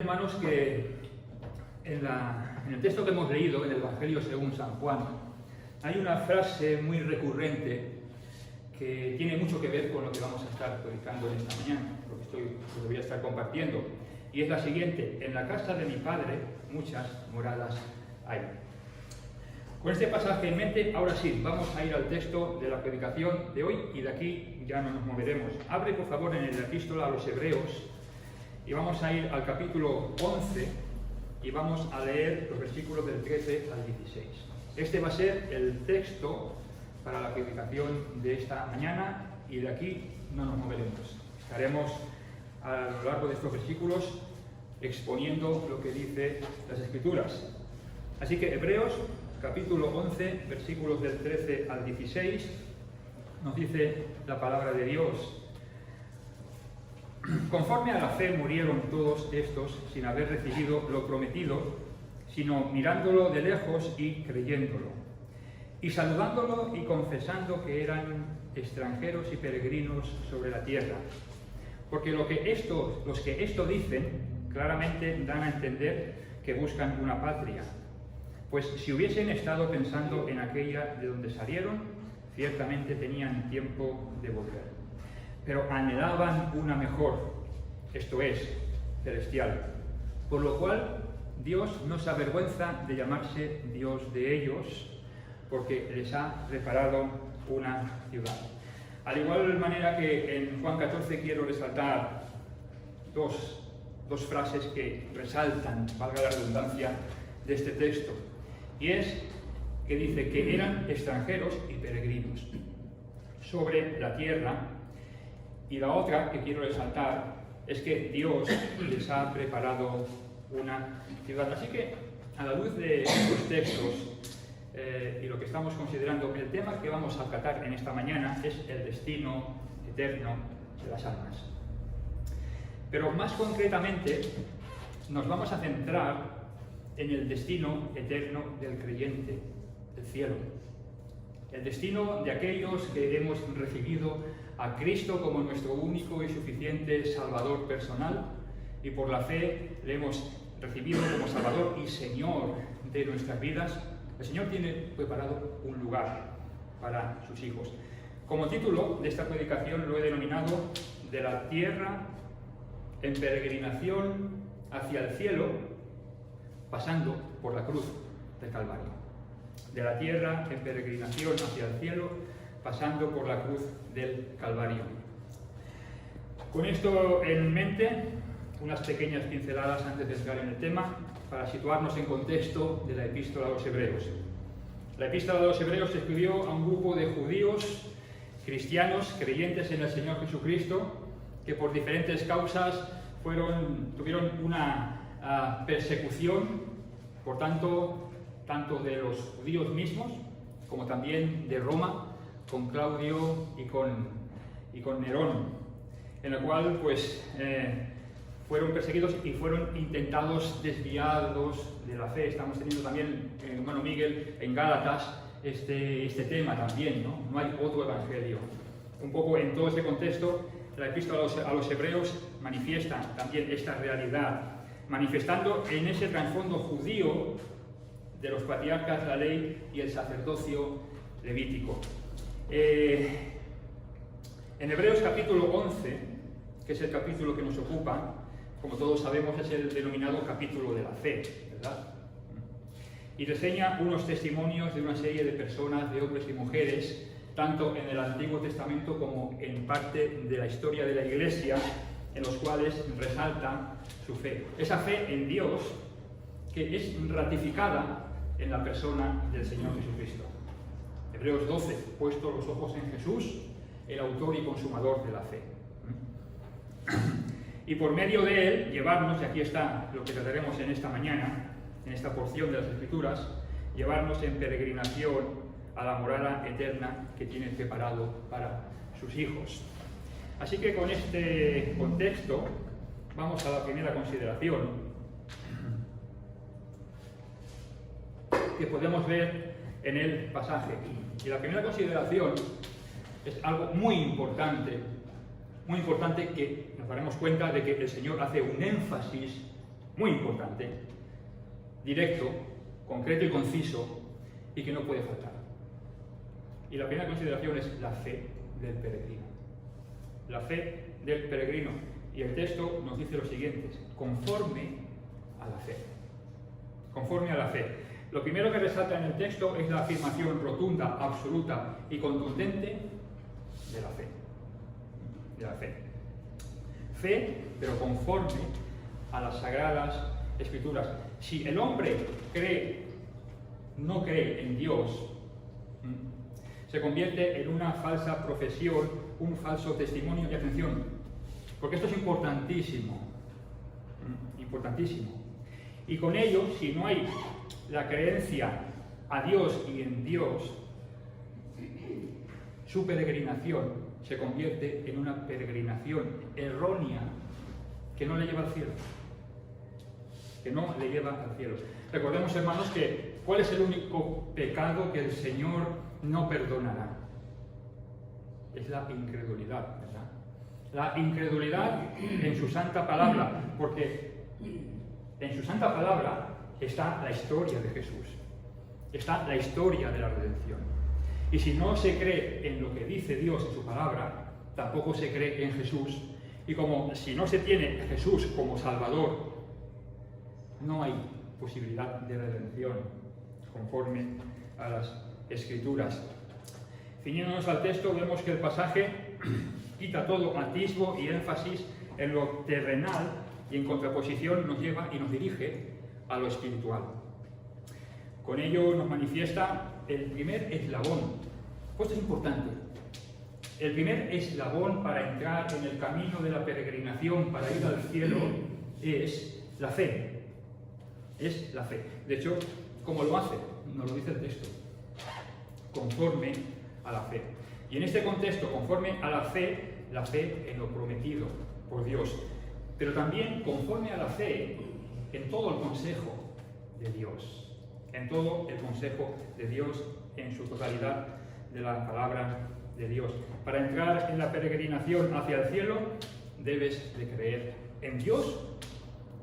Hermanos, que en el texto que hemos leído, en el Evangelio según San Juan, hay una frase muy recurrente que tiene mucho que ver con lo que vamos a estar predicando en esta mañana, lo que voy a estar compartiendo, y es la siguiente: en la casa de mi Padre muchas moradas hay. Con este pasaje en mente, ahora sí, vamos a ir al texto de la predicación de hoy y de aquí ya no nos moveremos. Abre por favor en la epístola a los Hebreos y vamos a ir al capítulo 11 y vamos a leer los versículos del 13 al 16. Este va a ser el texto para la predicación de esta mañana y de aquí no nos moveremos. Estaremos a lo largo de estos versículos exponiendo lo que dice las Escrituras. Así que Hebreos, capítulo 11, versículos del 13 al 16, nos dice la palabra de Dios. Conforme a la fe murieron todos estos sin haber recibido lo prometido, sino mirándolo de lejos y creyéndolo, y saludándolo y confesando que eran extranjeros y peregrinos sobre la tierra. Porque los que esto dicen, claramente dan a entender que buscan una patria. Pues si hubiesen estado pensando en aquella de donde salieron, ciertamente tenían tiempo de volver. Pero anhelaban una mejor, esto es, celestial. Por lo cual, Dios no se avergüenza de llamarse Dios de ellos, porque les ha preparado una ciudad. Al igual manera que en Juan 14 quiero resaltar dos frases que resaltan, valga la redundancia, de este texto. Y es que dice que eran extranjeros y peregrinos sobre la tierra. Y la otra que quiero resaltar es que Dios les ha preparado una ciudad. Así que, a la luz de estos textos y lo que estamos considerando, el tema que vamos a tratar en esta mañana es el destino eterno de las almas. Pero más concretamente, nos vamos a centrar en el destino eterno del creyente, el cielo. El destino de aquellos que hemos recibido a Cristo como nuestro único y suficiente Salvador personal y por la fe le hemos recibido como Salvador y Señor de nuestras vidas. El Señor tiene preparado un lugar para sus hijos. Como título de esta predicación lo he denominado "De la tierra en peregrinación hacia el cielo, pasando por la cruz del Calvario". De la tierra en peregrinación hacia el cielo, pasando por la cruz del Calvario. Con esto en mente, unas pequeñas pinceladas antes de entrar en el tema, para situarnos en contexto de la epístola a los Hebreos. La epístola a los Hebreos se escribió a un grupo de judíos, cristianos, creyentes en el Señor Jesucristo, que por diferentes causas tuvieron una persecución, por tanto de los judíos mismos, como también de Roma, con Claudio y con Nerón, en la cual fueron perseguidos y fueron intentados desviados de la fe. Estamos teniendo también, hermano Miguel, en Gálatas este tema también, ¿no? No hay otro evangelio. Un poco en todo este contexto, la epístola a los Hebreos manifiesta también esta realidad, manifestando en ese trasfondo judío de los patriarcas, la ley y el sacerdocio levítico. En Hebreos capítulo 11, que es el capítulo que nos ocupa, como todos sabemos, es el denominado capítulo de la fe, ¿verdad? Y reseña unos testimonios de una serie de personas, de hombres y mujeres, tanto en el Antiguo Testamento como en parte de la historia de la Iglesia, en los cuales resalta su fe. Esa fe en Dios que es ratificada en la persona del Señor Jesucristo. Hebreos 12, puesto los ojos en Jesús, el autor y consumador de la fe. Y por medio de él, llevarnos, y aquí está lo que trataremos en esta mañana, en esta porción de las Escrituras, llevarnos en peregrinación a la morada eterna que tiene preparado para sus hijos. Así que con este contexto, vamos a la primera consideración que podemos ver en el pasaje. Y la primera consideración es algo muy importante que nos daremos cuenta de que el Señor hace un énfasis muy importante, directo, concreto y conciso, y que no puede faltar. Y la primera consideración es la fe del peregrino. La fe del peregrino. Y el texto nos dice lo siguiente: conforme a la fe. Conforme a la fe. Lo primero que resalta en el texto es la afirmación rotunda, absoluta y contundente de la fe. De la fe. Fe, pero conforme a las Sagradas Escrituras. Si el hombre no cree en Dios, se convierte en una falsa profesión, un falso testimonio. Y atención, porque esto es importantísimo, importantísimo. Y con ello, si no hay la creencia a Dios y en Dios, su peregrinación se convierte en una peregrinación errónea que no le lleva al cielo. Que no le lleva al cielo. Recordemos, hermanos, que ¿cuál es el único pecado que el Señor no perdonará? Es la incredulidad, ¿verdad? La incredulidad en su santa palabra, porque en su santa palabra está la historia de Jesús, está la historia de la redención. Y si no se cree en lo que dice Dios en su palabra, tampoco se cree en Jesús. Y como si no se tiene a Jesús como Salvador, no hay posibilidad de redención conforme a las Escrituras. Ciñéndonos al texto, vemos que el pasaje quita todo atisbo y énfasis en lo terrenal y en contraposición nos lleva y nos dirige a lo espiritual. Con ello nos manifiesta el primer eslabón. Pues es importante. El primer eslabón para entrar en el camino de la peregrinación, para ir al cielo, es la fe. Es la fe. De hecho, ¿cómo lo hace? Nos lo dice el texto. Conforme a la fe. Y en este contexto, conforme a la fe en lo prometido por Dios. Pero también conforme a la fe en todo el consejo de Dios. En todo el consejo de Dios, en su totalidad de la palabra de Dios. Para entrar en la peregrinación hacia el cielo, debes de creer en Dios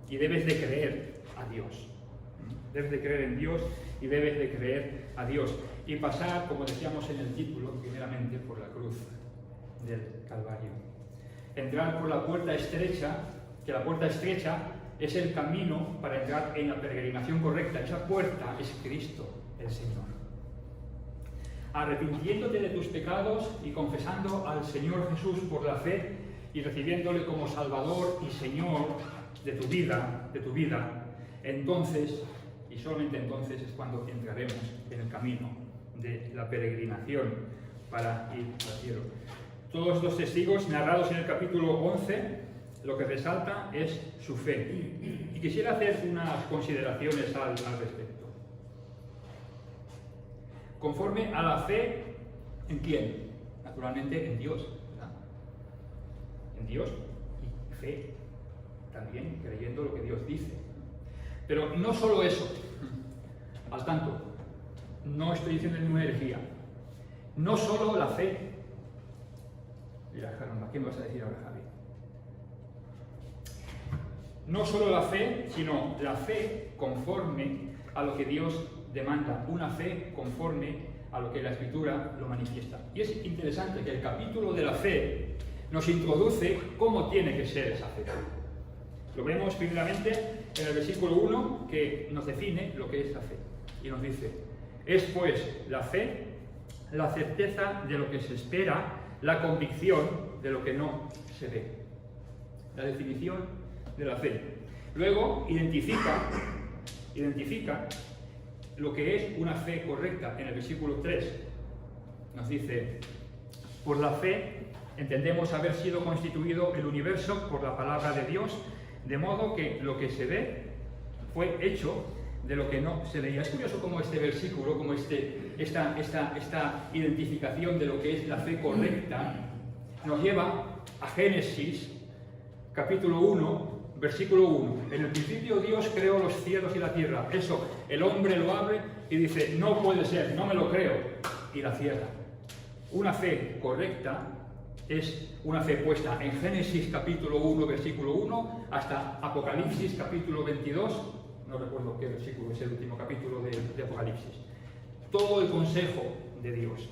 y debes de creer a Dios. Debes de creer en Dios y debes de creer a Dios. Y pasar, como decíamos en el título, primeramente por la cruz del Calvario. Entrar por la puerta estrecha, que la puerta estrecha es el camino para entrar en la peregrinación correcta. Esa puerta es Cristo, el Señor. Arrepintiéndote de tus pecados y confesando al Señor Jesús por la fe y recibiéndole como Salvador y Señor de tu vida, entonces, y solamente entonces, es cuando entraremos en el camino de la peregrinación para ir al cielo. Todos los testigos narrados en el capítulo 11, lo que resalta es su fe. Y quisiera hacer unas consideraciones al respecto. Conforme a la fe, ¿en quién? Naturalmente en Dios, ¿verdad? En Dios y fe, también creyendo lo que Dios dice. Pero no solo eso, al tanto, no estoy diciendo ninguna herejía. No solo la fe. Mira, caramba, ¿qué me vas a decir ahora, Javi? No solo la fe, sino la fe conforme a lo que Dios demanda, una fe conforme a lo que la Escritura lo manifiesta. Y es interesante que el capítulo de la fe nos introduce cómo tiene que ser esa fe. Lo vemos primeramente en el versículo 1, que nos define lo que es la fe. Y nos dice: es pues la fe, la certeza de lo que se espera, la convicción de lo que no se ve. La definición de la fe. Luego identifica lo que es una fe correcta. En el versículo 3 nos dice: por la fe entendemos haber sido constituido el universo por la palabra de Dios, de modo que lo que se ve fue hecho de lo que no se veía. Es curioso cómo este versículo, como esta identificación de lo que es la fe correcta, nos lleva a Génesis, capítulo 1, versículo 1. En el principio Dios creó los cielos y la tierra. Eso, el hombre lo abre y dice: no puede ser, no me lo creo. Y la cierra. Una fe correcta es una fe puesta en Génesis capítulo 1, versículo 1, hasta Apocalipsis capítulo 22, no recuerdo qué versículo es el último capítulo de Apocalipsis. Todo el consejo de Dios.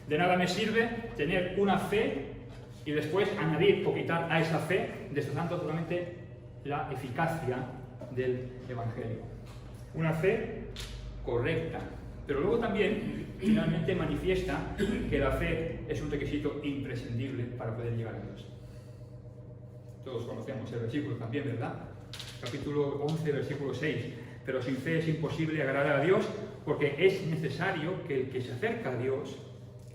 De nada me sirve tener una fe y después añadir o quitar a esa fe, destrozando totalmente la eficacia del Evangelio. Una fe correcta, pero luego también finalmente manifiesta que la fe es un requisito imprescindible para poder llegar a Dios. Todos conocemos el versículo también, ¿verdad? Capítulo 11, versículo 6. Pero sin fe es imposible agradar a Dios, porque es necesario que el que se acerca a Dios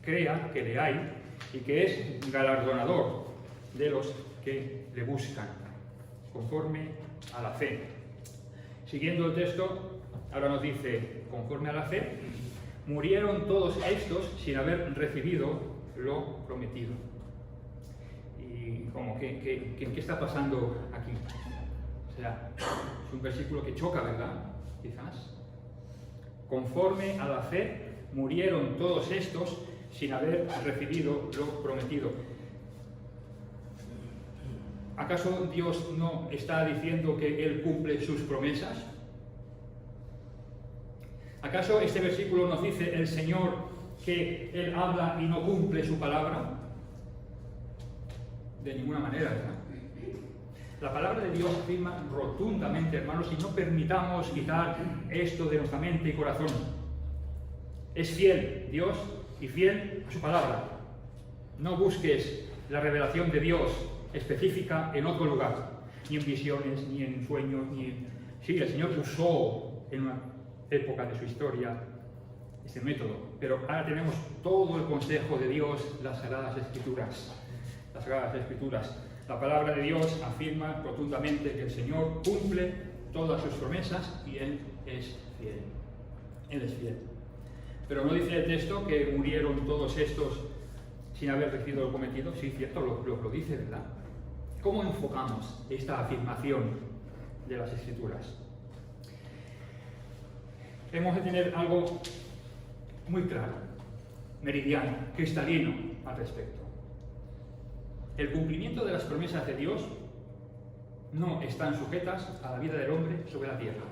crea que le hay y que es galardonador de los que le buscan, conforme a la fe. Siguiendo el texto, ahora nos dice, conforme a la fe, murieron todos estos sin haber recibido lo prometido. Y como, ¿qué está pasando aquí? O sea, es un versículo que choca, ¿verdad? Quizás. Conforme a la fe, murieron todos estos sin haber recibido lo prometido. ¿Acaso Dios no está diciendo que Él cumple sus promesas? ¿Acaso este versículo nos dice el Señor que Él habla y no cumple su palabra? De ninguna manera, ¿verdad? La palabra de Dios afirma rotundamente, hermanos, y no permitamos quitar esto de nuestra mente y corazón. Es fiel Dios y fiel a su palabra. No busques la revelación de Dios específica en otro lugar, ni en visiones, ni en sueños, ni en... Sí, el Señor usó en una época de su historia este método, pero ahora tenemos todo el consejo de Dios, las Sagradas Escrituras. Las Sagradas Escrituras. La palabra de Dios afirma rotundamente que el Señor cumple todas sus promesas y Él es fiel. Él es fiel. Pero no dice el texto que murieron todos estos sin haber recibido lo prometido. Sí, cierto, lo dice, ¿verdad? ¿Cómo enfocamos esta afirmación de las Escrituras? Hemos de tener algo muy claro, meridiano, cristalino al respecto. El cumplimiento de las promesas de Dios no están sujetas a la vida del hombre sobre la tierra.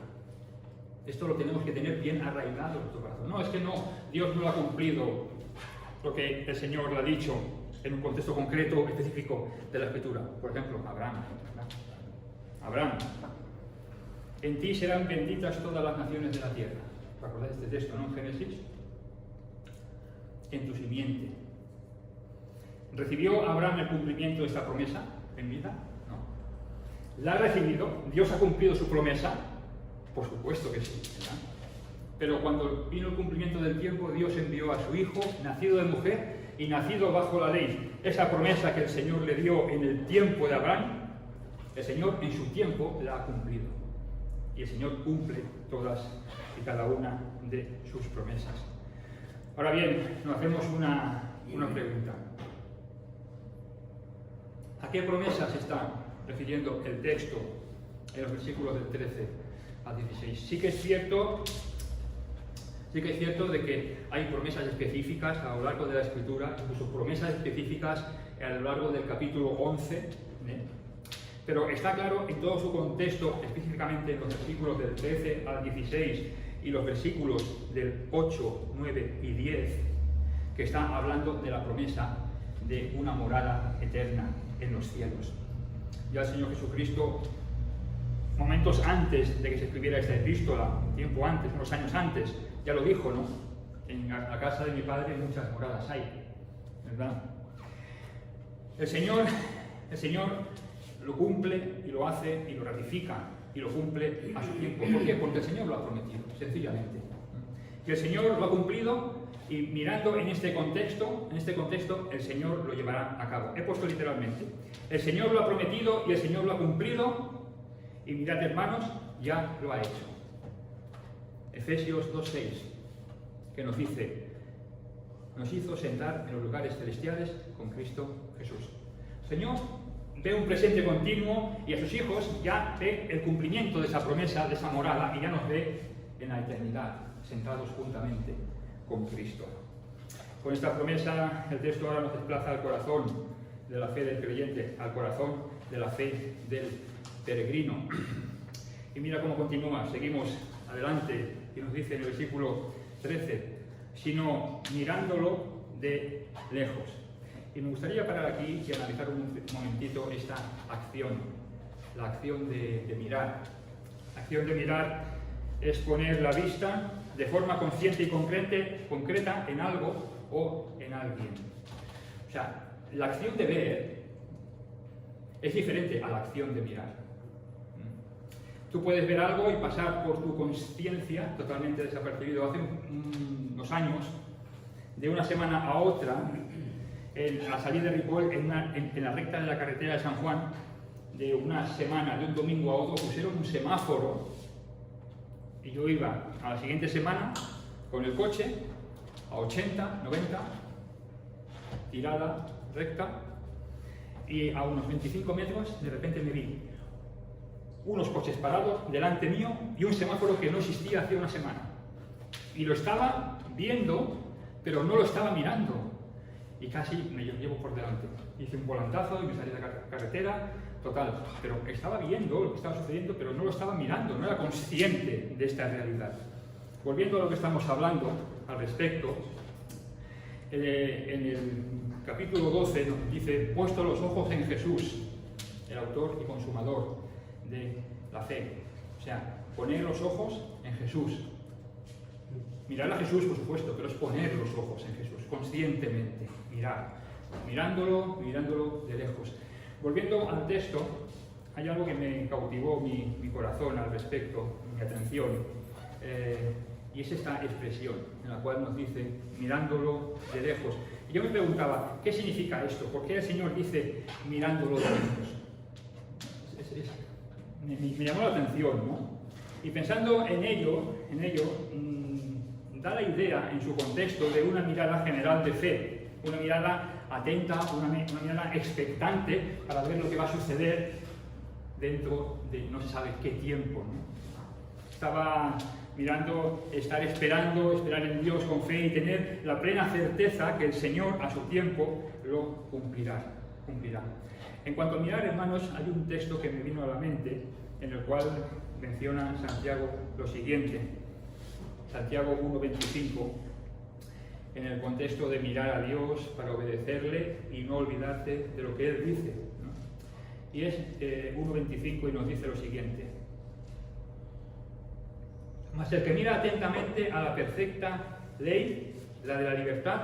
Esto lo tenemos que tener bien arraigado en nuestro corazón. No, es que no, Dios no ha cumplido lo que el Señor le ha dicho en un contexto concreto, específico de la Escritura. Por ejemplo, Abraham. Abraham, en ti serán benditas todas las naciones de la tierra. ¿Os acordáis de este texto, no? En Génesis. En tu simiente. ¿Recibió Abraham el cumplimiento de esta promesa en vida? No. ¿La ha recibido? ¿Dios ha cumplido su promesa? Por supuesto que sí, ¿verdad? Pero cuando vino el cumplimiento del tiempo, Dios envió a su hijo, nacido de mujer y nacido bajo la ley. Esa promesa que el Señor le dio en el tiempo de Abraham, el Señor en su tiempo la ha cumplido. Y el Señor cumple todas y cada una de sus promesas. Ahora bien, nos hacemos una pregunta. ¿A qué promesas se está refiriendo el texto en los versículos del 13 al 16? Sí que es cierto de que hay promesas específicas a lo largo de la Escritura, incluso promesas específicas a lo largo del capítulo 11, pero está claro en todo su contexto, específicamente en los versículos del 13 al 16 y los versículos del 8, 9 y 10, que está hablando de la promesa de una morada eterna en los cielos. Ya el Señor Jesucristo, momentos antes de que se escribiera esta epístola, tiempo antes, unos años antes, ya lo dijo, ¿no? En la casa de mi Padre muchas moradas hay, ¿verdad? El Señor lo cumple y lo hace y lo ratifica y lo cumple a su tiempo. ¿Por qué? Porque el Señor lo ha prometido, sencillamente. Y el Señor lo ha cumplido. Y mirando en este contexto, el Señor lo llevará a cabo. He puesto literalmente. El Señor lo ha prometido y el Señor lo ha cumplido. Y mirad, hermanos, ya lo ha hecho. Efesios 2:6, que nos dice, nos hizo sentar en los lugares celestiales con Cristo Jesús. El Señor ve un presente continuo y a sus hijos ya ve el cumplimiento de esa promesa, de esa morada, y ya nos ve en la eternidad, sentados juntamente con Cristo. Con esta promesa, el texto ahora nos desplaza al corazón de la fe del creyente al corazón de la fe del peregrino. Y mira cómo continúa, seguimos adelante y nos dice en el versículo 13, sino mirándolo de lejos. Y me gustaría parar aquí y analizar un momentito esta acción, la acción de mirar. La acción de mirar es poner la vista de forma consciente y concreta en algo o en alguien. O sea, la acción de ver es diferente a la acción de mirar. Tú puedes ver algo y pasar por tu conciencia totalmente desapercibido. Hace unos años, de una semana a otra, a salir de Ripoll, en la recta de la carretera de San Juan, de una semana, de un domingo a otro, pusieron un semáforo y yo iba a la siguiente semana con el coche a 80, 90, tirada recta, y a unos 25 metros de repente me vi unos coches parados delante mío y un semáforo que no existía hace una semana. Y lo estaba viendo, pero no lo estaba mirando. Y casi me llevo por delante. Hice un volantazo y me salí de la carretera, total. Pero estaba viendo lo que estaba sucediendo, pero no lo estaba mirando, no era consciente de esta realidad. Volviendo a lo que estamos hablando al respecto, en el capítulo 12 nos dice, puesto los ojos en Jesús, el autor y consumador de la fe. O sea, poner los ojos en Jesús. Mirar a Jesús, por supuesto, pero es poner los ojos en Jesús, conscientemente, mirándolo de lejos. Volviendo al texto, hay algo que me cautivó mi corazón al respecto, mi atención, y es esta expresión en la cual nos dice, mirándolo de lejos. Y yo me preguntaba, ¿qué significa esto? ¿Por qué el Señor dice, mirándolo de lejos? Me llamó la atención, ¿no? Y pensando en ello, da la idea, en su contexto, de una mirada general de fe, una mirada atenta, una mirada expectante para ver lo que va a suceder dentro de no se sabe qué tiempo, ¿no? Estaba mirando, esperar en Dios con fe y tener la plena certeza que el Señor a su tiempo lo cumplirá. En cuanto a mirar, hermanos, hay un texto que me vino a la mente en el cual menciona Santiago lo siguiente. Santiago 1:25, en el contexto de mirar a Dios para obedecerle y no olvidarte de lo que Él dice, ¿no? Y es 1:25 y nos dice lo siguiente. Mas el que mira atentamente a la perfecta ley, la de la libertad,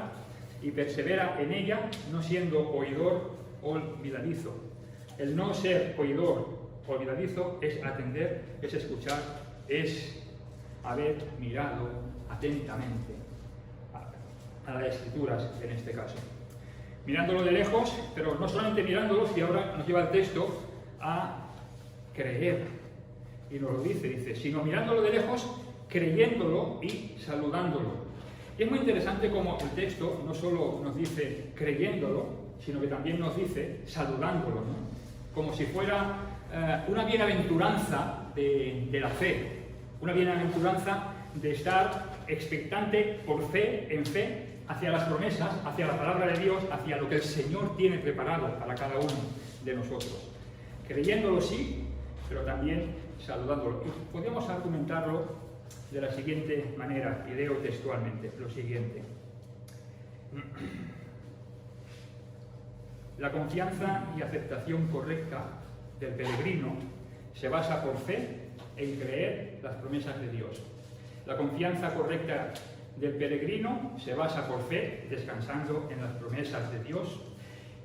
y persevera en ella, no siendo oidor olvidadizo. El no ser oidor olvidadizo es atender, es escuchar, es haber mirado atentamente a las Escrituras en este caso. Mirándolo de lejos, pero no solamente mirándolo, si ahora nos lleva el texto a creer. Y nos lo dice, sino mirándolo de lejos, creyéndolo y saludándolo. Y es muy interesante como el texto no solo nos dice creyéndolo, sino que también nos dice saludándolo, ¿no? Como si fuera una bienaventuranza de la fe, una bienaventuranza de estar expectante por fe, en fe, hacia las promesas, hacia la palabra de Dios, hacia lo que el Señor tiene preparado para cada uno de nosotros. Creyéndolo sí, pero también saludándolo. Y podemos argumentarlo de la siguiente manera, y leo textualmente lo siguiente. La confianza y aceptación correcta del peregrino se basa por fe en creer las promesas de Dios. La confianza correcta del peregrino se basa por fe descansando en las promesas de Dios.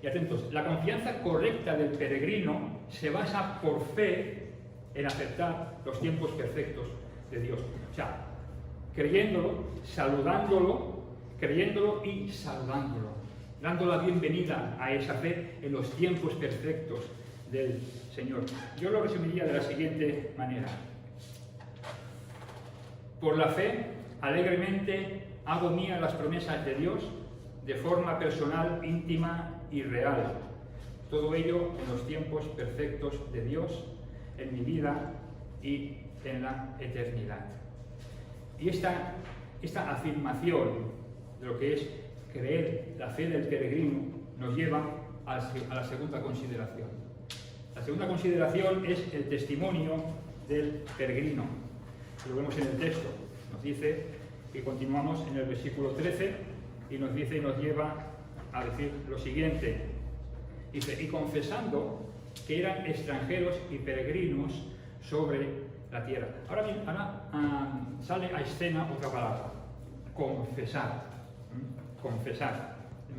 Y atentos, la confianza correcta del peregrino se basa por fe en aceptar los tiempos perfectos de Dios. O sea, creyéndolo, saludándolo, creyéndolo y saludándolo, dando la bienvenida a esa fe en los tiempos perfectos del Señor. Yo lo resumiría de la siguiente manera. Por la fe, alegremente hago mía las promesas de Dios de forma personal, íntima y real. Todo ello en los tiempos perfectos de Dios, en mi vida y en la eternidad. Y esta afirmación de lo que es creer la fe del peregrino nos lleva a la segunda consideración. La segunda consideración es el testimonio del peregrino. Lo vemos en el texto. Nos dice, y continuamos en el versículo 13, y nos dice y nos lleva a decir lo siguiente. Dice, y confesando que eran extranjeros y peregrinos sobre la tierra. Ahora sale a escena otra palabra, confesar. Confesar.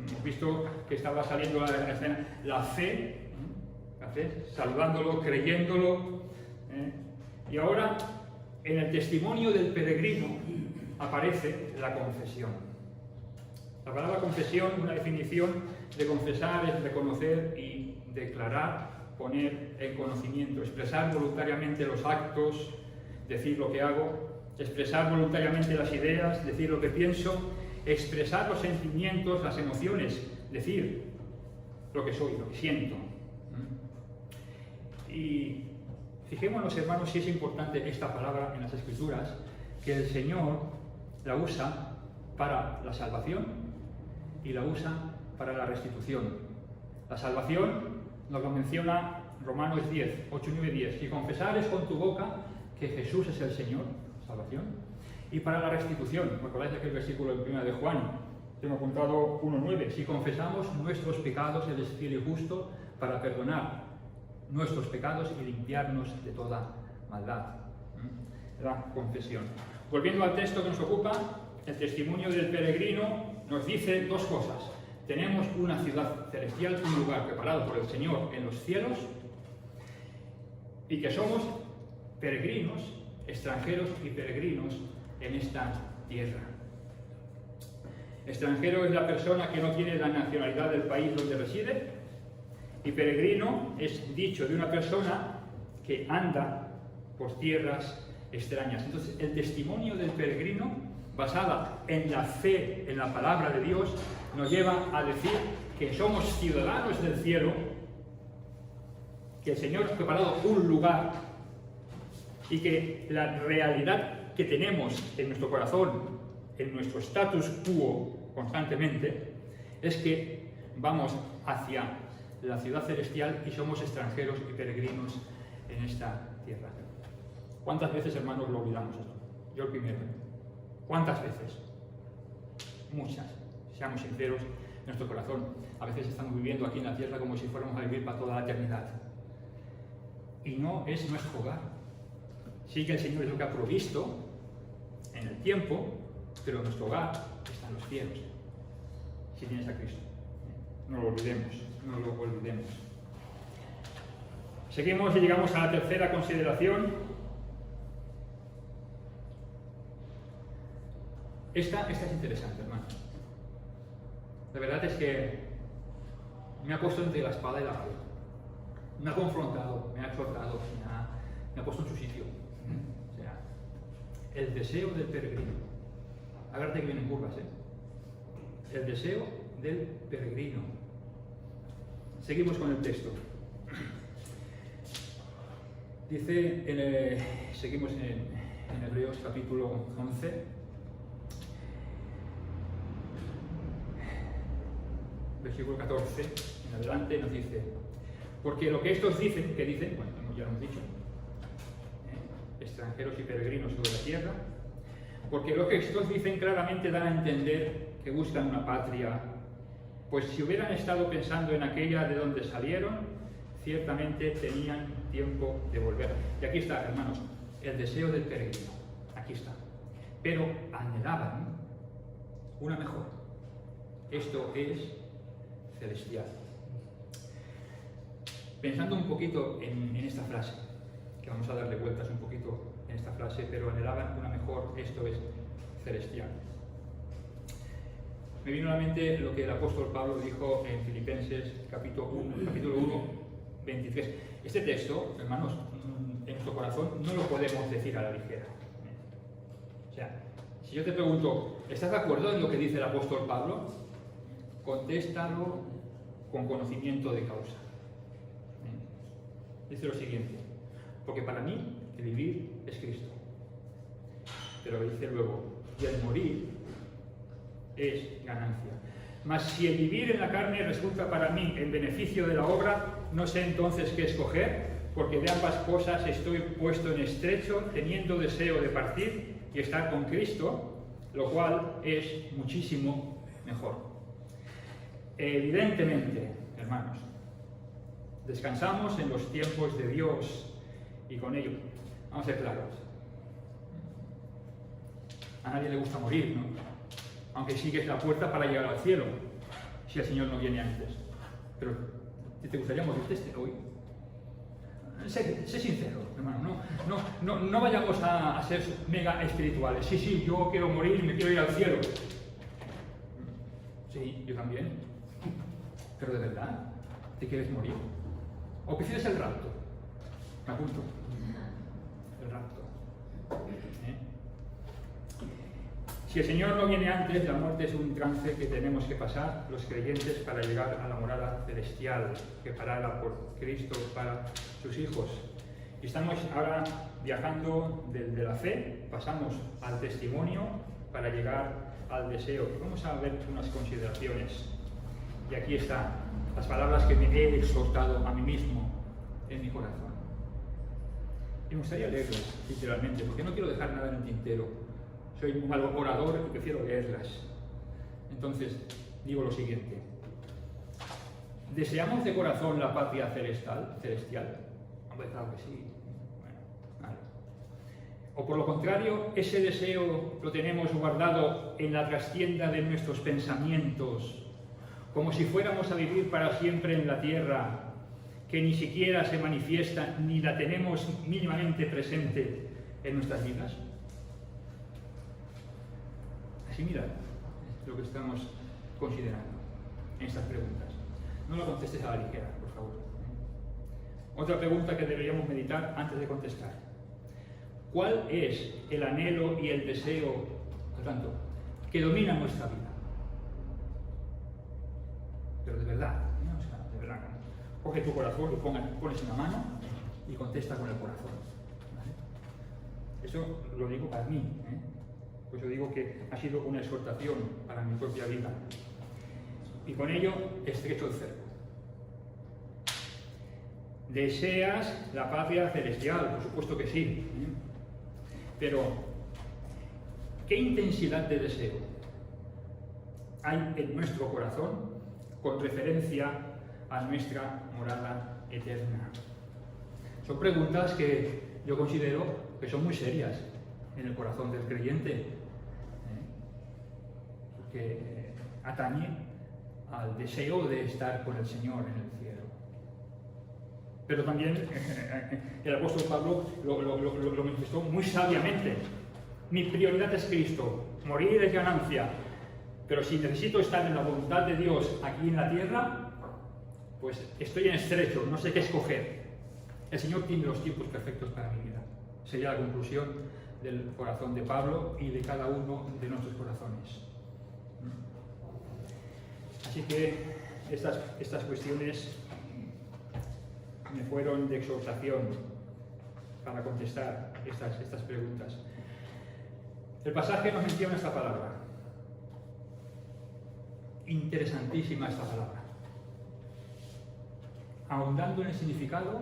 Hemos visto que estaba saliendo a la escena la fe, saludándolo, creyéndolo, y ahora en el testimonio del peregrino aparece la confesión. La palabra confesión, una definición de confesar es reconocer y declarar, poner en conocimiento, expresar voluntariamente los actos, decir lo que hago, expresar voluntariamente las ideas, decir lo que pienso, expresar los sentimientos, las emociones, decir lo que soy, lo que siento. Y fijémonos, hermanos, si es importante esta palabra en las Escrituras, que el Señor la usa para la salvación y la usa para la restitución. La salvación nos lo menciona Romanos 10, 8, 9, 10. Si confesares con tu boca que Jesús es el Señor, salvación. Y para la restitución, ¿me acordáis de aquel versículo en 1 de Juan? Tengo apuntado 1.9. Si confesamos nuestros pecados, Él es fiel y justo para perdonar nuestros pecados y limpiarnos de toda maldad. La confesión. Volviendo al texto que nos ocupa, el testimonio del peregrino nos dice dos cosas. Tenemos una ciudad celestial, un lugar preparado por el Señor en los cielos, y que somos peregrinos, extranjeros y peregrinos en esta tierra. Extranjero es la persona que no tiene la nacionalidad del país donde reside, y peregrino es dicho de una persona que anda por tierras extrañas. Entonces, el testimonio del peregrino, basada en la fe, en la palabra de Dios, nos lleva a decir que somos ciudadanos del cielo, que el Señor ha preparado un lugar y que la realidad que tenemos en nuestro corazón, en nuestro status quo constantemente, es que vamos hacia la ciudad celestial y somos extranjeros y peregrinos en esta tierra. ¿Cuántas veces, hermanos, lo olvidamos esto? Yo el primero. ¿Cuántas veces? Muchas. Seamos sinceros, nuestro corazón. A veces estamos viviendo aquí en la tierra como si fuéramos a vivir para toda la eternidad. Y no es nuestro hogar. Sí que el Señor es lo que ha provisto en el tiempo, pero nuestro hogar está en los cielos. Si tienes a Cristo. No lo olvidemos, no lo olvidemos. Seguimos y llegamos a la tercera consideración. Esta es interesante, hermano. La verdad es que me ha puesto entre la espada y la pared. Me ha confrontado, me ha exhortado, me ha puesto en su sitio. O sea, el deseo del peregrino. Agárrate que vienen curvas, ¿eh? El deseo del peregrino. Seguimos con el texto. Dice, seguimos en Hebreos capítulo 11, versículo 14, en adelante nos dice, porque lo que estos dicen, que dicen, bueno, ya lo hemos dicho, extranjeros y peregrinos sobre la tierra, porque lo que estos dicen claramente dan a entender que buscan una patria, pues si hubieran estado pensando en aquella de donde salieron, ciertamente tenían tiempo de volver. Y aquí está, hermanos, el deseo del peregrino, aquí está. Pero anhelaban una mejor. Esto es celestial. Pensando un poquito en esta frase, que vamos a darle vueltas un poquito en esta frase, pero anhelaban una mejor, esto es celestial. Me vino a la mente lo que el apóstol Pablo dijo en Filipenses capítulo 1, 23. Este texto, hermanos, en nuestro corazón no lo podemos decir a la ligera. O sea, si yo te pregunto, ¿estás de acuerdo en lo que dice el apóstol Pablo? Contéstalo con conocimiento de causa. Dice lo siguiente, porque para mí el vivir es Cristo. Pero dice luego, y el morir es ganancia. Mas si el vivir en la carne resulta para mí en beneficio de la obra, no sé entonces qué escoger, porque de ambas cosas estoy puesto en estrecho, teniendo deseo de partir y estar con Cristo, lo cual es muchísimo mejor. Evidentemente, hermanos, descansamos en los tiempos de Dios y con ello, vamos a ser claros, a nadie le gusta morir, ¿no? Aunque sí que es la puerta para llegar al cielo, si el Señor no viene antes. Pero, ¿te gustaría morirte hoy? Sé sincero, hermano, no vayamos a ser mega espirituales. Sí, yo quiero morir y me quiero ir al cielo. Sí, yo también. Pero de verdad, ¿te quieres morir? ¿O prefieres el rapto? Me apunto. El rapto. Si el Señor no viene antes, la muerte es un trance que tenemos que pasar los creyentes para llegar a la morada celestial preparada por Cristo para sus hijos. Y estamos ahora viajando de la fe, pasamos al testimonio para llegar al deseo. Vamos a ver unas consideraciones. Y aquí están las palabras que me he exhortado a mí mismo en mi corazón. Y me gustaría leerlas literalmente, porque no quiero dejar nada en el tintero. Soy un mal orador y prefiero leerlas. Entonces, digo lo siguiente. ¿Deseamos de corazón la patria celestial? Hombre, claro que sí. Bueno, vale. O por lo contrario, ese deseo lo tenemos guardado en la trastienda de nuestros pensamientos, como si fuéramos a vivir para siempre en la tierra, que ni siquiera se manifiesta ni la tenemos mínimamente presente en nuestras vidas. Así mirad lo que estamos considerando en estas preguntas. No lo contestes a la ligera, por favor. Otra pregunta que deberíamos meditar antes de contestar. ¿Cuál es el anhelo y el deseo, por tanto, que domina nuestra vida? Pero de verdad, ¿no? O sea, de verdad. Coge tu corazón, lo pones en la mano y contesta con el corazón. ¿Vale? Eso lo digo para mí, Pues yo digo que ha sido una exhortación para mi propia vida. Y con ello estrecho el cerco. ¿Deseas la patria celestial? Por supuesto que sí. Pero, ¿qué intensidad de deseo hay en nuestro corazón con referencia a nuestra morada eterna? Son preguntas que yo considero que son muy serias en el corazón del creyente, que atañe al deseo de estar con el Señor en el cielo. Pero también el apóstol Pablo lo manifestó muy sabiamente. Mi prioridad es Cristo, morir es ganancia, pero si necesito estar en la voluntad de Dios aquí en la tierra, pues estoy en estrecho, no sé qué escoger. El Señor tiene los tiempos perfectos para mi vida. Sería la conclusión del corazón de Pablo y de cada uno de nuestros corazones. Así que estas cuestiones me fueron de exhortación para contestar estas preguntas. El pasaje nos menciona esta palabra. Interesantísima esta palabra. Ahondando en el significado,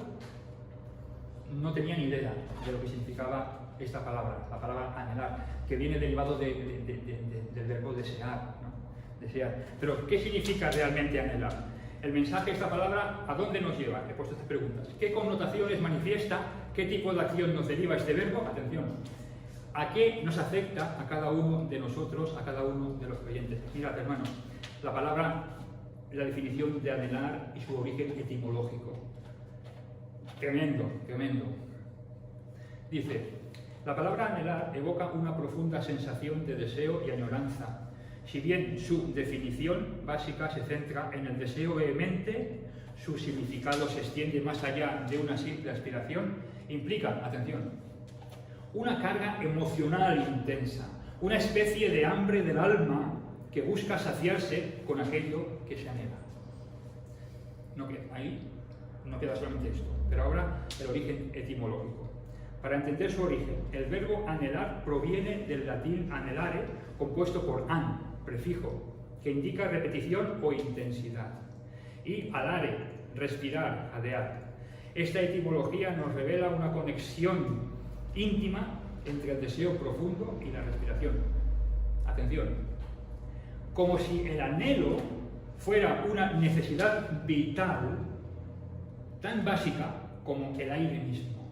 no tenía ni idea de lo que significaba esta palabra, la palabra anhelar, que viene derivado del verbo desear, ¿no? Desear. Pero, ¿qué significa realmente anhelar? El mensaje de esta palabra, ¿a dónde nos lleva? He puesto estas preguntas. ¿Qué connotaciones manifiesta? ¿Qué tipo de acción nos deriva este verbo? Atención. ¿A qué nos afecta a cada uno de nosotros, a cada uno de los creyentes? Mirad, hermanos, la palabra, la definición de anhelar y su origen etimológico. Tremendo, tremendo. Dice, la palabra anhelar evoca una profunda sensación de deseo y añoranza. Si bien su definición básica se centra en el deseo vehemente, su significado se extiende más allá de una simple aspiración, implica, atención, una carga emocional intensa, una especie de hambre del alma que busca saciarse con aquello que se anhela. Ahí no queda solamente esto, pero ahora el origen etimológico. Para entender su origen, el verbo anhelar proviene del latín anhelare, compuesto por an, prefijo, que indica repetición o intensidad. Y alare, respirar, jadear. Esta etimología nos revela una conexión íntima entre el deseo profundo y la respiración. Atención, como si el anhelo fuera una necesidad vital tan básica como el aire mismo.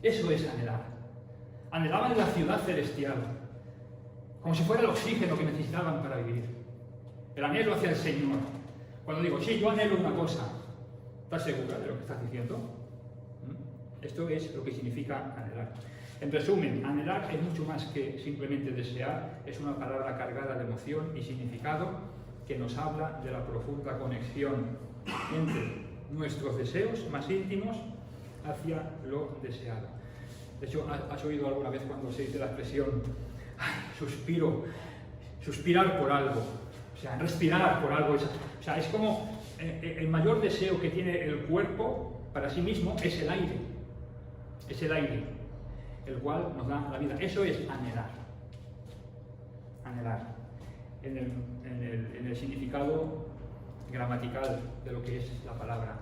Eso es anhelar. Anhelaban la ciudad celestial, como si fuera el oxígeno que necesitaban para vivir. El anhelo hacia el Señor. Cuando digo, sí, yo anhelo una cosa, ¿estás segura de lo que estás diciendo? Esto es lo que significa anhelar. En resumen, anhelar es mucho más que simplemente desear, es una palabra cargada de emoción y significado que nos habla de la profunda conexión entre nuestros deseos más íntimos hacia lo deseado. De hecho, ¿has oído alguna vez cuando se dice la expresión suspirar por algo? O sea, respirar por algo. O sea, es como el mayor deseo que tiene el cuerpo para sí mismo es el aire. Es el aire, el cual nos da la vida. Eso es anhelar. Anhelar. En el significado gramatical de lo que es la palabra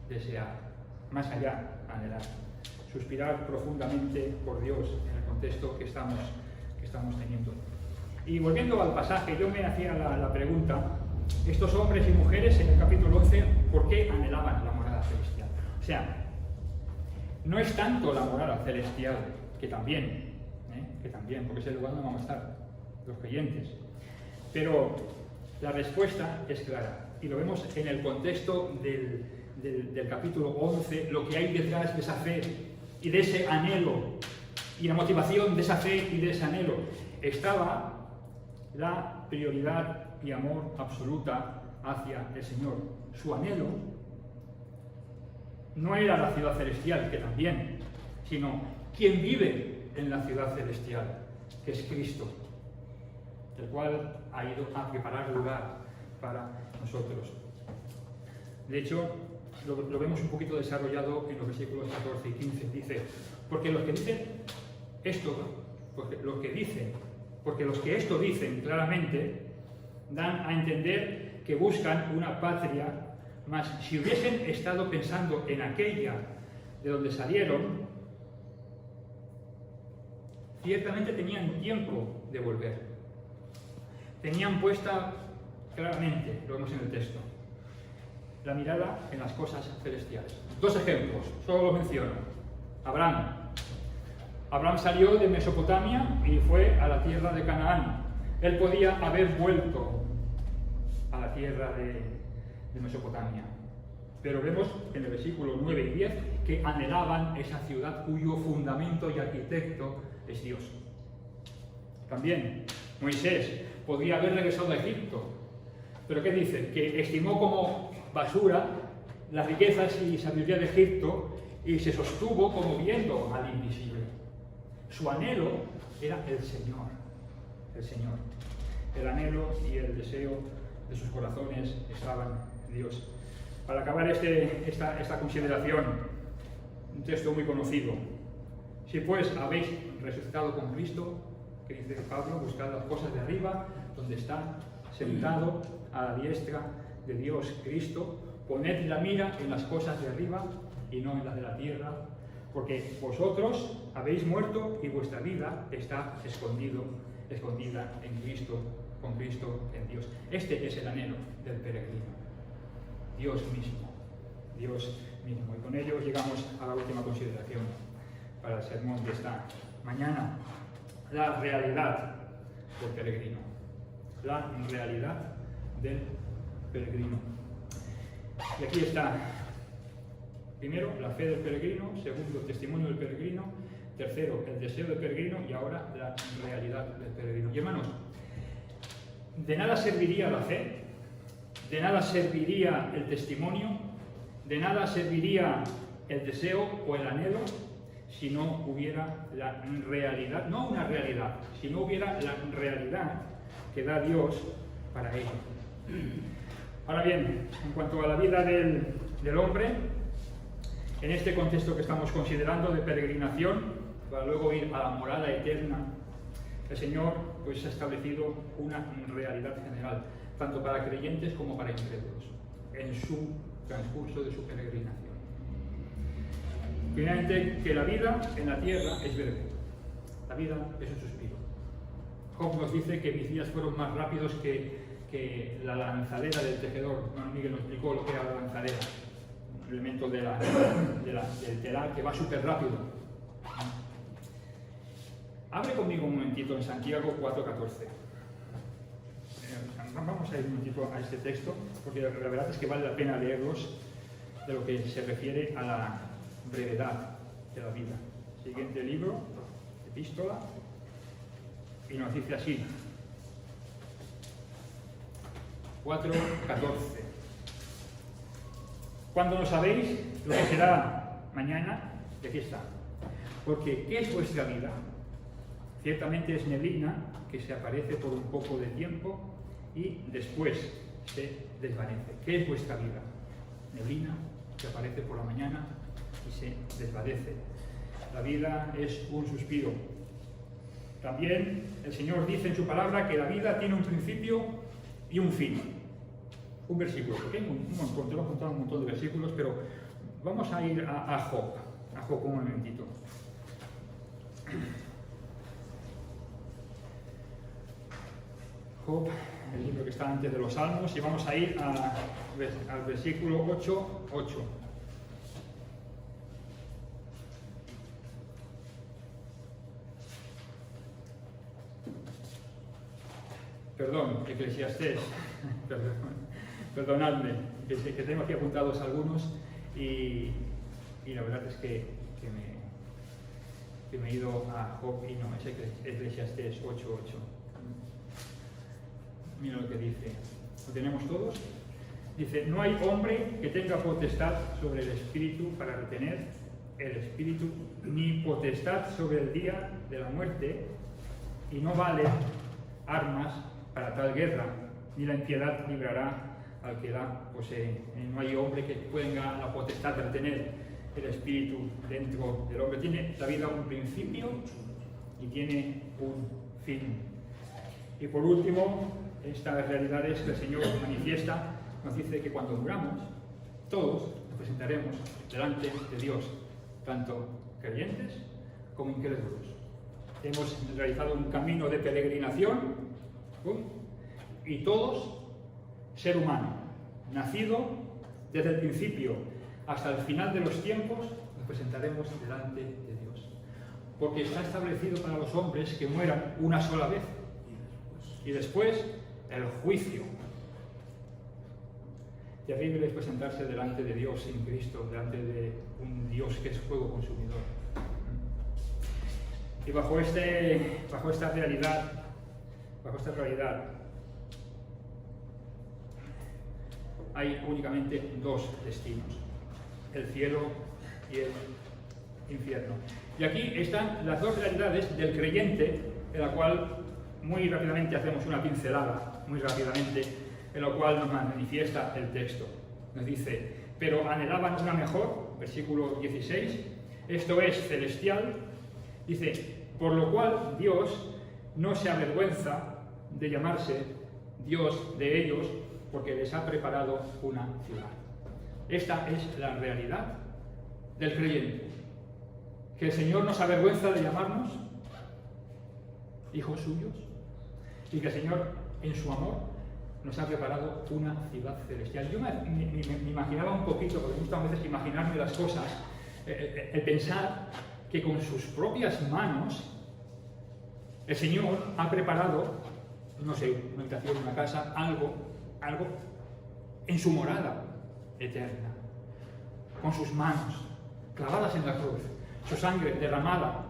desear. Más allá, anhelar. Suspirar profundamente por Dios en el contexto que estamos teniendo. Y volviendo al pasaje, yo me hacía la pregunta, estos hombres y mujeres en el capítulo 11, ¿por qué anhelaban la morada celestial? O sea, no es tanto la morada celestial, que también, porque es el lugar donde vamos a estar, los creyentes. Pero la respuesta es clara, y lo vemos en el contexto del capítulo 11, lo que hay detrás de esa fe y de ese anhelo, y la motivación de esa fe y de ese anhelo. Estaba la prioridad y amor absoluta hacia el Señor. Su anhelo no era la ciudad celestial, que también, sino quien vive en la ciudad celestial, que es Cristo, el cual ha ido a preparar lugar para nosotros. De hecho, lo vemos un poquito desarrollado en los versículos 14 y 15. Dice, porque los que dicen esto, porque los que esto dicen claramente dan a entender que buscan una patria, mas si hubiesen estado pensando en aquella de donde salieron, ciertamente tenían tiempo de volver. Tenían puesta claramente, lo vemos en el texto, la mirada en las cosas celestiales. Dos ejemplos, solo los menciono. Abraham salió de Mesopotamia y fue a la tierra de Canaán. Él podía haber vuelto a la tierra de Mesopotamia. Pero vemos en el versículo 9 y 10 que anhelaban esa ciudad cuyo fundamento y arquitecto es Dios. También Moisés podía haber regresado a Egipto. ¿Pero qué dice? Que estimó como basura las riquezas y sabiduría de Egipto y se sostuvo como viendo al invisible. Su anhelo era el Señor. El anhelo y el deseo de sus corazones estaban en Dios. Para acabar esta consideración, un texto muy conocido. Si pues habéis resucitado con Cristo, que dice Pablo, buscad las cosas de arriba, donde está sentado a la diestra de Dios Cristo, poned la mira en las cosas de arriba y no en las de la tierra, porque vosotros habéis muerto y vuestra vida está escondida en Cristo, con Cristo en Dios. Este es el anhelo del peregrino. Dios mismo. Y con ello llegamos a la última consideración para el sermón de esta mañana. La realidad del peregrino. La realidad del peregrino. Y aquí está. Primero, la fe del peregrino. Segundo, el testimonio del peregrino. Tercero, el deseo del peregrino. Y ahora, la realidad del peregrino. Y hermanos, de nada serviría la fe, de nada serviría el testimonio, de nada serviría el deseo o el anhelo si no hubiera la realidad, no una realidad, si no hubiera la realidad que da Dios para ello. Ahora bien, en cuanto a la vida del hombre, en este contexto que estamos considerando de peregrinación, para luego ir a la morada eterna, el Señor pues ha establecido una realidad general. tanto para creyentes como para incrédulos, en su transcurso de su peregrinación. Finalmente, que la vida en la tierra es breve. La vida es un suspiro. Job nos dice que mis días fueron más rápidos que la lanzadera del tejedor. Bueno, Miguel nos explicó lo que era la lanzadera, el elemento del telar que va súper rápido. Abre conmigo un momentito en Santiago 4:14. Vamos a ir un momentito a este texto, porque la verdad es que vale la pena leerlos de lo que se refiere a la brevedad de la vida. Siguiente libro, epístola, y nos dice así, 4:14. Cuando no sabéis lo que será mañana, y aquí está. Porque ¿qué es vuestra vida? Ciertamente es neblina que se aparece por un poco de tiempo y después se desvanece. ¿Qué es vuestra vida? Neblina que aparece por la mañana y se desvanece. La vida es un suspiro. También el Señor dice en su palabra que la vida tiene un principio y un fin. Un versículo, porque hay un montón, te lo he contado un montón de versículos, pero vamos a ir a Job. A Job un momentito. Job, el libro que está antes de los Salmos, y vamos a ir al versículo 8:8. Perdón, Eclesiastés, perdonadme, que tengo aquí apuntados algunos y la verdad es que me he ido a Job y no, es Eclesiastés 8:8. Mira lo que dice, ¿lo tenemos todos? Dice, no hay hombre que tenga potestad sobre el espíritu para retener el espíritu, ni potestad sobre el día de la muerte, y no valen armas para tal guerra, ni la impiedad librará al que la posee. No hay hombre que tenga la potestad de retener el espíritu dentro del hombre. Tiene la vida un principio y tiene un fin. Y por último, estas realidades que el Señor manifiesta, nos dice que cuando muramos, todos nos presentaremos delante de Dios, tanto creyentes como incrédulos. Hemos realizado un camino de peregrinación y todos, ser humano, nacido desde el principio hasta el final de los tiempos, nos presentaremos delante de Dios. Porque está establecido para los hombres que mueran una sola vez y después el juicio. Terrible es presentarse delante de Dios en Cristo, delante de un Dios que es fuego consumidor. Y bajo esta realidad, hay únicamente dos destinos, el cielo y el infierno. Y aquí están las dos realidades del creyente, en la cual muy rápidamente hacemos una pincelada, en la cual nos manifiesta el texto. Nos dice, pero anhelaban una mejor, versículo 16, esto es celestial, dice, por lo cual Dios no se avergüenza de llamarse Dios de ellos, porque les ha preparado una ciudad. Esta es la realidad del creyente, que el Señor no se avergüenza de llamarnos hijos suyos, y que el Señor, en su amor, nos ha preparado una ciudad celestial. Yo me imaginaba un poquito, porque me gusta a veces imaginarme las cosas, el pensar que con sus propias manos el Señor ha preparado, no sé, una habitación, una casa, algo en su morada eterna, con sus manos clavadas en la cruz, su sangre derramada,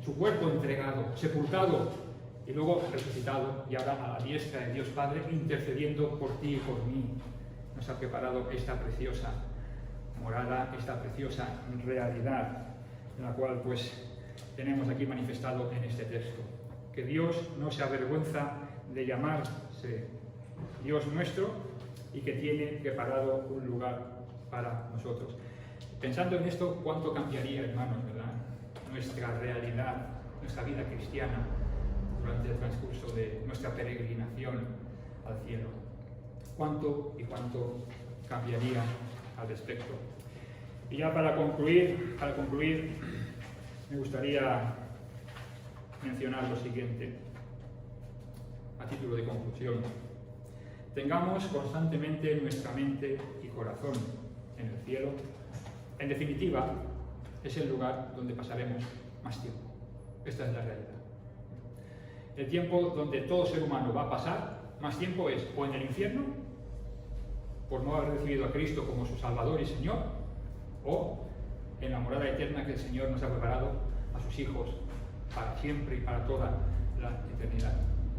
su cuerpo entregado, sepultado y luego resucitado, y ahora a la diestra de Dios Padre, intercediendo por ti y por mí. Nos ha preparado esta preciosa morada, esta preciosa realidad, en la cual pues tenemos aquí manifestado en este texto. Que Dios no se avergüenza de llamarse Dios nuestro y que tiene preparado un lugar para nosotros. Pensando en esto, ¿cuánto cambiaría, hermanos, verdad? Nuestra realidad, nuestra vida cristiana durante el transcurso de nuestra peregrinación al cielo. ¿Cuánto y cuánto cambiaría al respecto? Y ya para concluir, me gustaría mencionar lo siguiente, a título de conclusión. Tengamos constantemente nuestra mente y corazón en el cielo. En definitiva, es el lugar donde pasaremos más tiempo. Esta es la realidad. El tiempo donde todo ser humano va a pasar más tiempo es o en el infierno, por no haber recibido a Cristo como su Salvador y Señor, o en la morada eterna que el Señor nos ha preparado a sus hijos para siempre y para toda la eternidad.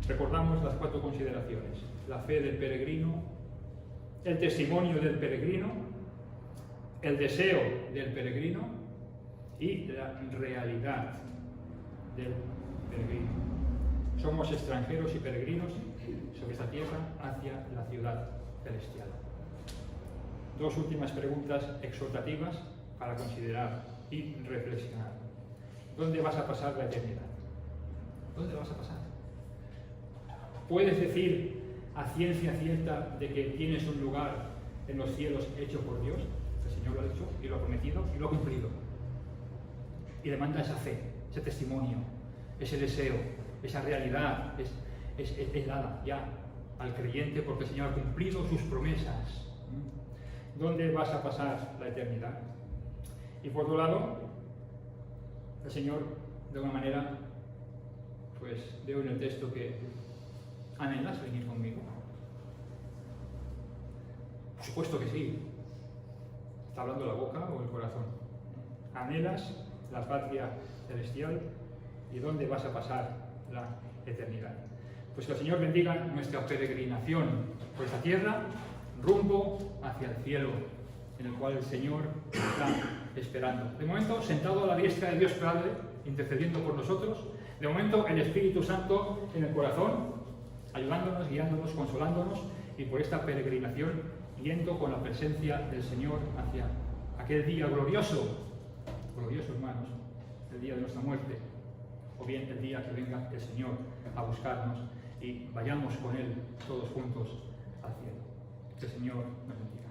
Recordamos las 4 consideraciones: la fe del peregrino, el testimonio del peregrino, el deseo del peregrino y la realidad del peregrino. Somos extranjeros y peregrinos sobre esta tierra hacia la ciudad celestial. 2 últimas preguntas exhortativas para considerar y reflexionar. ¿Dónde vas a pasar la eternidad? ¿Dónde vas a pasar? ¿Puedes decir a ciencia cierta de que tienes un lugar en los cielos hecho por Dios? El Señor lo ha dicho y lo ha prometido y lo ha cumplido. Y demanda esa fe, ese testimonio, ese deseo, esa realidad, es dada ya al creyente porque el Señor ha cumplido sus promesas. ¿Dónde vas a pasar la eternidad? Y por otro lado, el Señor, de alguna manera, pues veo en el texto que ¿anhelas venir conmigo? Por supuesto que sí. ¿Está hablando la boca o el corazón? ¿Anhelas la patria celestial? ¿Y dónde vas a pasar la eternidad? Pues que el Señor bendiga nuestra peregrinación por esta tierra, rumbo hacia el cielo, en el cual el Señor está esperando. De momento, sentado a la diestra de Dios Padre, intercediendo por nosotros. De momento, el Espíritu Santo en el corazón, ayudándonos, guiándonos, consolándonos, y por esta peregrinación, yendo con la presencia del Señor hacia aquel día glorioso, hermanos, el día de nuestra muerte, o bien el día que venga el Señor a buscarnos y vayamos con Él todos juntos al cielo. Que el Señor nos bendiga.